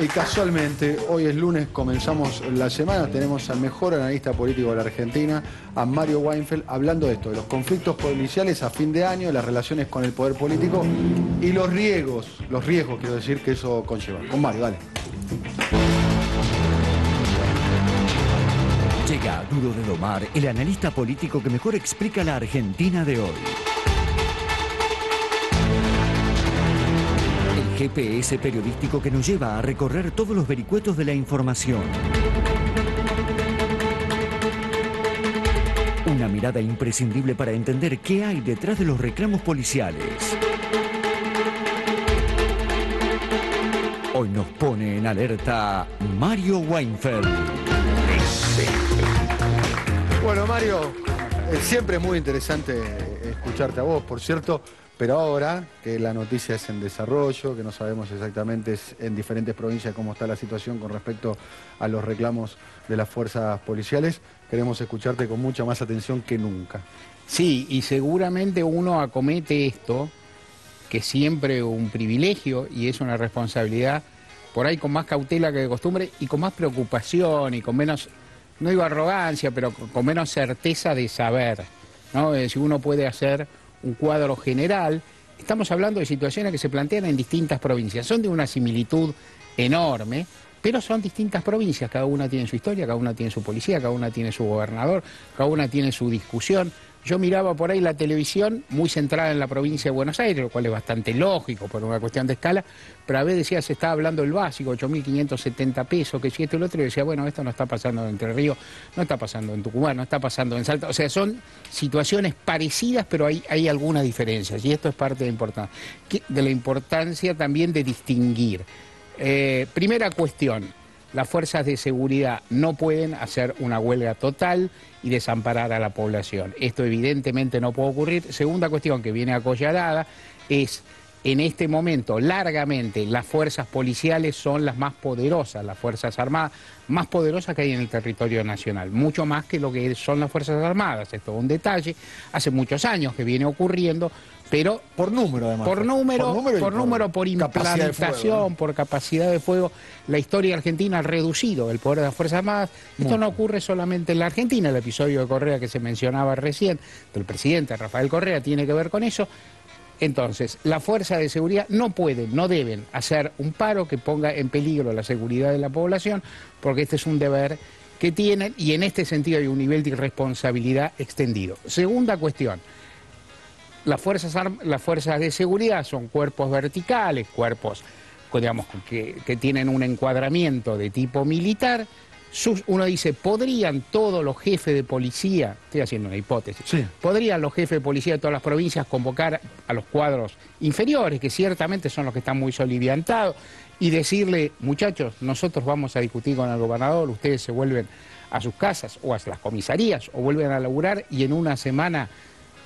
Y casualmente, hoy es lunes, comenzamos la semana, tenemos al mejor analista político de la Argentina, a Mario Weinfeld, hablando de esto, de los conflictos policiales a fin de año, las relaciones con el poder político y los riesgos quiero decir, que eso conlleva. Con Mario, dale. Llega a Duro de Domar, el analista político que mejor explica la Argentina de hoy. El GPS periodístico que nos lleva a recorrer todos los vericuetos de la información. Una mirada imprescindible para entender qué hay detrás de los reclamos policiales. Hoy nos pone en alerta Mario Weinfeld. Bueno, Mario, siempre es muy interesante escucharte a vos, por cierto, pero ahora que la noticia es en desarrollo, que no sabemos exactamente en diferentes provincias cómo está la situación con respecto a los reclamos de las fuerzas policiales, queremos escucharte con mucha más atención que nunca. Sí, y seguramente uno acomete esto, que es siempre un privilegio y es una responsabilidad, por ahí con más cautela que de costumbre y con más preocupación y con menos, no digo arrogancia, pero con menos certeza de saber, ¿no? Si uno puede hacer un cuadro general. Estamos hablando de situaciones que se plantean en distintas provincias, son de una similitud enorme, pero son distintas provincias, cada una tiene su historia, cada una tiene su policía, cada una tiene su gobernador, cada una tiene su discusión. Yo miraba por ahí la televisión muy centrada en la provincia de Buenos Aires, lo cual es bastante lógico por una cuestión de escala, pero a veces decía, se estaba hablando del básico, 8.570 pesos, que si esto y lo otro, y decía, bueno, esto no está pasando en Entre Ríos, no está pasando en Tucumán, no está pasando en Salta, o sea, son situaciones parecidas, pero hay algunas diferencias, y esto es parte de la importancia también de distinguir. Primera cuestión, las fuerzas de seguridad no pueden hacer una huelga total y desamparar a la población. Esto evidentemente no puede ocurrir. Segunda cuestión que viene acollarada es, en este momento, largamente, las fuerzas policiales son las más poderosas, las Fuerzas Armadas más poderosas que hay en el territorio nacional, mucho más que lo que son las Fuerzas Armadas. Esto es un detalle, hace muchos años que viene ocurriendo, pero por número, además. Por número, por implantación, por capacidad de fuego. La historia argentina ha reducido el poder de las Fuerzas Armadas. Esto no ocurre solamente en la Argentina. El episodio de Correa que se mencionaba recién, del presidente Rafael Correa, tiene que ver con eso. Entonces, las fuerzas de seguridad no pueden, no deben hacer un paro que ponga en peligro la seguridad de la población, porque este es un deber que tienen y en este sentido hay un nivel de irresponsabilidad extendido. Segunda cuestión. Las fuerzas de seguridad son cuerpos verticales, cuerpos, digamos, que tienen un encuadramiento de tipo militar. Uno dice, ¿podrían todos los jefes de policía, estoy haciendo una hipótesis, sí, podrían los jefes de policía de todas las provincias convocar a los cuadros inferiores, que ciertamente son los que están muy soliviantados, y decirle, muchachos, nosotros vamos a discutir con el gobernador, ustedes se vuelven a sus casas o a las comisarías o vuelven a laburar y en una semana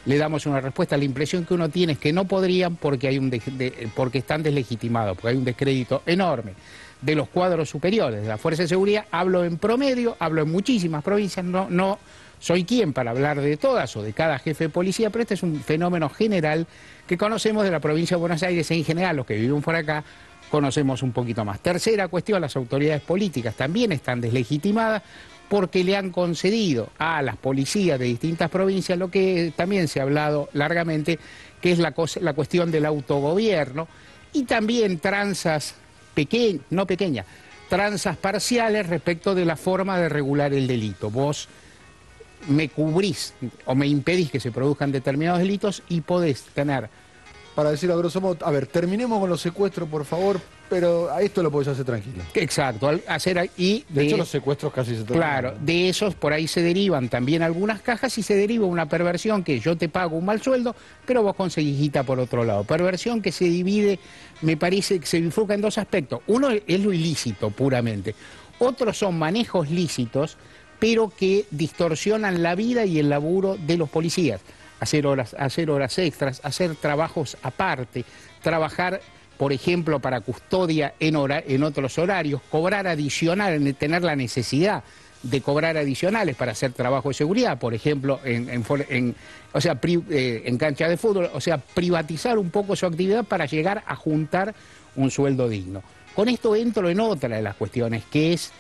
le damos una respuesta? La impresión que uno tiene es que no podrían porque, porque están deslegitimados, porque hay un descrédito enorme de los cuadros superiores de la Fuerza de Seguridad. Hablo en promedio, hablo en muchísimas provincias, no soy quien para hablar de todas o de cada jefe de policía, pero este es un fenómeno general que conocemos de la provincia de Buenos Aires en general, los que vivimos por acá conocemos un poquito más. Tercera cuestión, las autoridades políticas también están deslegitimadas porque le han concedido a las policías de distintas provincias lo que también se ha hablado largamente, que es la cuestión del autogobierno, y también tranzas tranzas parciales respecto de la forma de regular el delito. Vos me cubrís o me impedís que se produzcan determinados delitos y podés tener... Para decirlo a grosso modo, a ver, terminemos con los secuestros, por favor, pero a esto lo podés hacer tranquilo. Exacto, de hecho los secuestros casi se terminan. Claro, de esos por ahí se derivan también algunas cajas y se deriva una perversión que yo te pago un mal sueldo, pero vos conseguís guita por otro lado. Perversión que se divide, me parece que se enfoca en dos aspectos. Uno es lo ilícito puramente, otros son manejos lícitos, pero que distorsionan la vida y el laburo de los policías. Hacer horas extras, hacer trabajos aparte, trabajar, por ejemplo, para custodia en otros horarios, cobrar adicional, tener la necesidad de cobrar adicionales para hacer trabajo de seguridad, por ejemplo, en cancha de fútbol, o sea, privatizar un poco su actividad para llegar a juntar un sueldo digno. Con esto entro en otra de las cuestiones, que es,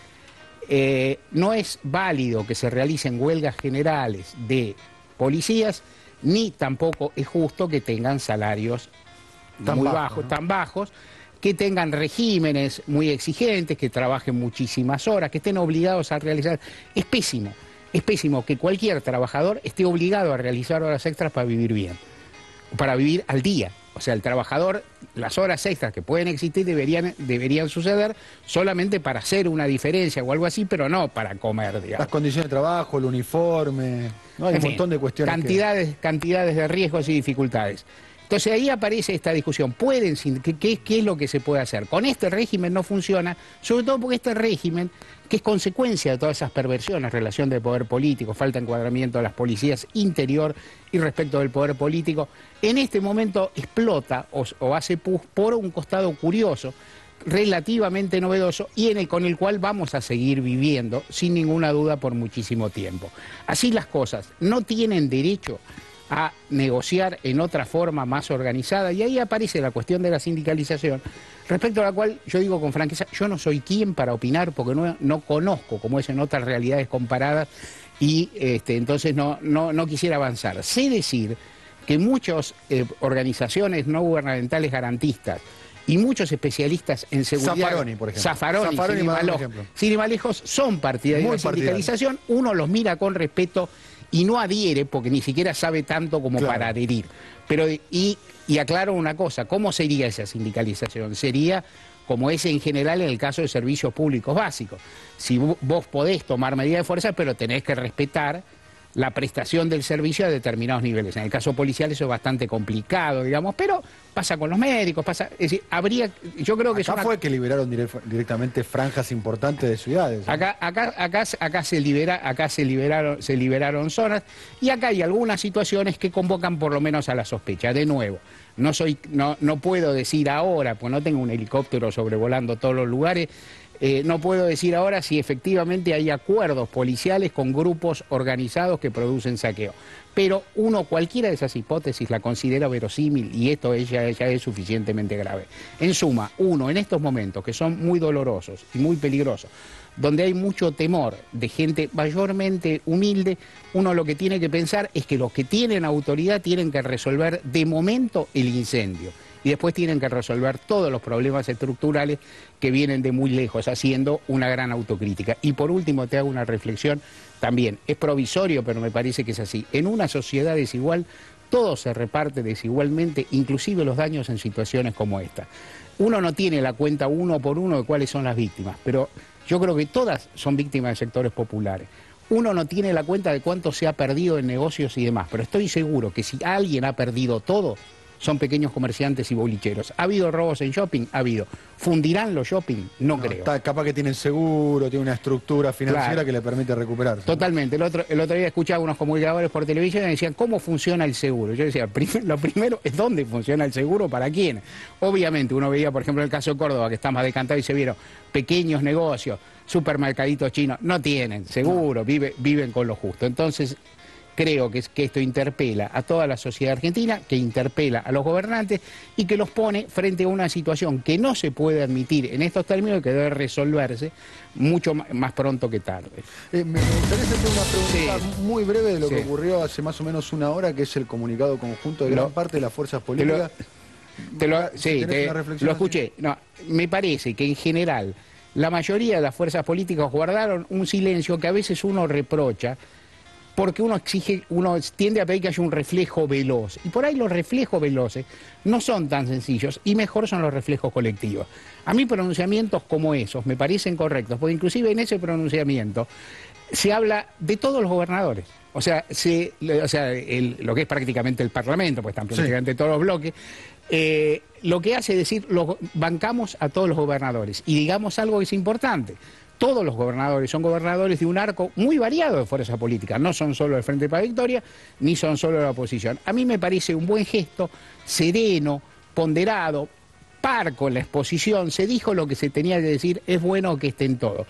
no es válido que se realicen huelgas generales de policías, ni tampoco es justo que tengan salarios muy bajos, tan bajos, que tengan regímenes muy exigentes, que trabajen muchísimas horas, que estén obligados a realizar. Es pésimo que cualquier trabajador esté obligado a realizar horas extras para vivir bien, para vivir al día. O sea, el trabajador, las horas extras que pueden existir deberían suceder solamente para hacer una diferencia o algo así, pero no para comer, digamos. Las condiciones de trabajo, el uniforme, ¿no? Hay un montón de cuestiones. Cantidades de riesgos y dificultades. Entonces ahí aparece esta discusión. ¿Qué es lo que se puede hacer? Con este régimen no funciona, sobre todo porque este régimen, que es consecuencia de todas esas perversiones, relación del poder político, falta de encuadramiento de las policías interior y respecto del poder político, en este momento explota o hace pus por un costado curioso, relativamente novedoso y con el cual vamos a seguir viviendo sin ninguna duda por muchísimo tiempo. Así las cosas, no tienen derecho a negociar en otra forma más organizada, y ahí aparece la cuestión de la sindicalización, respecto a la cual yo digo con franqueza, yo no soy quien para opinar porque no conozco cómo es en otras realidades comparadas y entonces no quisiera avanzar. Sé decir que muchas organizaciones no gubernamentales garantistas y muchos especialistas en seguridad, Zaffaroni, por ejemplo. Zaffaroni, sin ir más lejos, son partidarios de la sindicalización, uno los mira con respeto y no adhiere porque ni siquiera sabe tanto como para adherir. Pero, y aclaro una cosa, ¿cómo sería esa sindicalización? Sería como es en general en el caso de servicios públicos básicos. Si vos podés tomar medidas de fuerza, pero tenés que respetar la prestación del servicio a determinados niveles. En el caso policial eso es bastante complicado, digamos, pero pasa con los médicos, es decir, yo creo que acá fue que liberaron directamente franjas importantes de ciudades, ¿no? Acá se liberaron zonas, y acá hay algunas situaciones que convocan por lo menos a la sospecha. De nuevo, no puedo decir ahora, pues no tengo un helicóptero sobrevolando todos los lugares. No puedo decir ahora si efectivamente hay acuerdos policiales con grupos organizados que producen saqueo. Pero cualquiera de esas hipótesis la considera verosímil y esto ya es suficientemente grave. En suma, en estos momentos que son muy dolorosos y muy peligrosos, donde hay mucho temor de gente mayormente humilde, uno lo que tiene que pensar es que los que tienen autoridad tienen que resolver de momento el incendio. Y después tienen que resolver todos los problemas estructurales que vienen de muy lejos, haciendo una gran autocrítica. Y por último te hago una reflexión también. Es provisorio, pero me parece que es así. En una sociedad desigual, todo se reparte desigualmente, inclusive los daños en situaciones como esta. Uno no tiene la cuenta uno por uno de cuáles son las víctimas, pero yo creo que todas son víctimas de sectores populares. Uno no tiene la cuenta de cuánto se ha perdido en negocios y demás, pero estoy seguro que si alguien ha perdido todo, son pequeños comerciantes y bolicheros. ¿Ha habido robos en shopping? Ha habido. ¿Fundirán los shopping? No creo. Capaz que tienen seguro, tiene una estructura financiera que le permite recuperarse. Totalmente. El otro día escuchaba unos comunicadores por televisión y decían, ¿cómo funciona el seguro? Yo decía, lo primero es dónde funciona el seguro, para quién. Obviamente, uno veía, por ejemplo, el caso de Córdoba, que está más decantado, y se vieron pequeños negocios, supermercaditos chinos, no tienen seguro, viven con lo justo. Entonces, creo que esto interpela a toda la sociedad argentina, que interpela a los gobernantes y que los pone frente a una situación que no se puede admitir en estos términos y que debe resolverse mucho más pronto que tarde. Me gustaría hacerte una pregunta muy breve de lo que ocurrió hace más o menos una hora, que es el comunicado conjunto de gran parte de las fuerzas políticas. Lo escuché. No, me parece que en general la mayoría de las fuerzas políticas guardaron un silencio que a veces uno reprocha, porque uno tiende a pedir que haya un reflejo veloz. Y por ahí los reflejos veloces no son tan sencillos y mejor son los reflejos colectivos. A mí pronunciamientos como esos me parecen correctos, porque inclusive en ese pronunciamiento se habla de todos los gobernadores. O sea, lo que es prácticamente el Parlamento, pues están prácticamente todos los bloques, lo que hace decir, bancamos a todos los gobernadores. Y digamos algo que es importante. Todos los gobernadores son gobernadores de un arco muy variado de fuerza política, no son solo del Frente para la Victoria, ni son solo de la oposición. A mí me parece un buen gesto, sereno, ponderado, parco en la exposición, se dijo lo que se tenía que decir, es bueno que estén todos.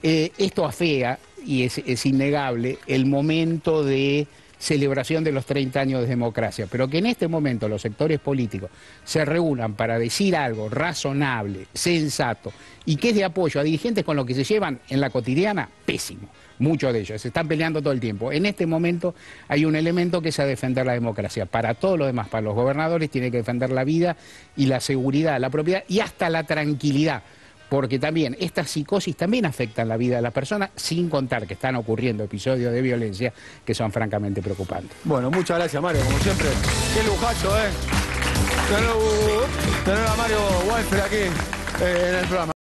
Esto afea, y es innegable, el momento de celebración de los 30 años de democracia, pero que en este momento los sectores políticos se reúnan para decir algo razonable, sensato y que es de apoyo a dirigentes con los que se llevan en la cotidiana, pésimo. Muchos de ellos se están peleando todo el tiempo. En este momento hay un elemento que es a defender la democracia. Para todos los demás, para los gobernadores, tiene que defender la vida y la seguridad, la propiedad y hasta la tranquilidad. Porque también esta psicosis también afecta la vida de las personas, sin contar que están ocurriendo episodios de violencia que son francamente preocupantes. Bueno, muchas gracias, Mario, como siempre. Qué lujazo, tener a Mario Walter aquí en el programa.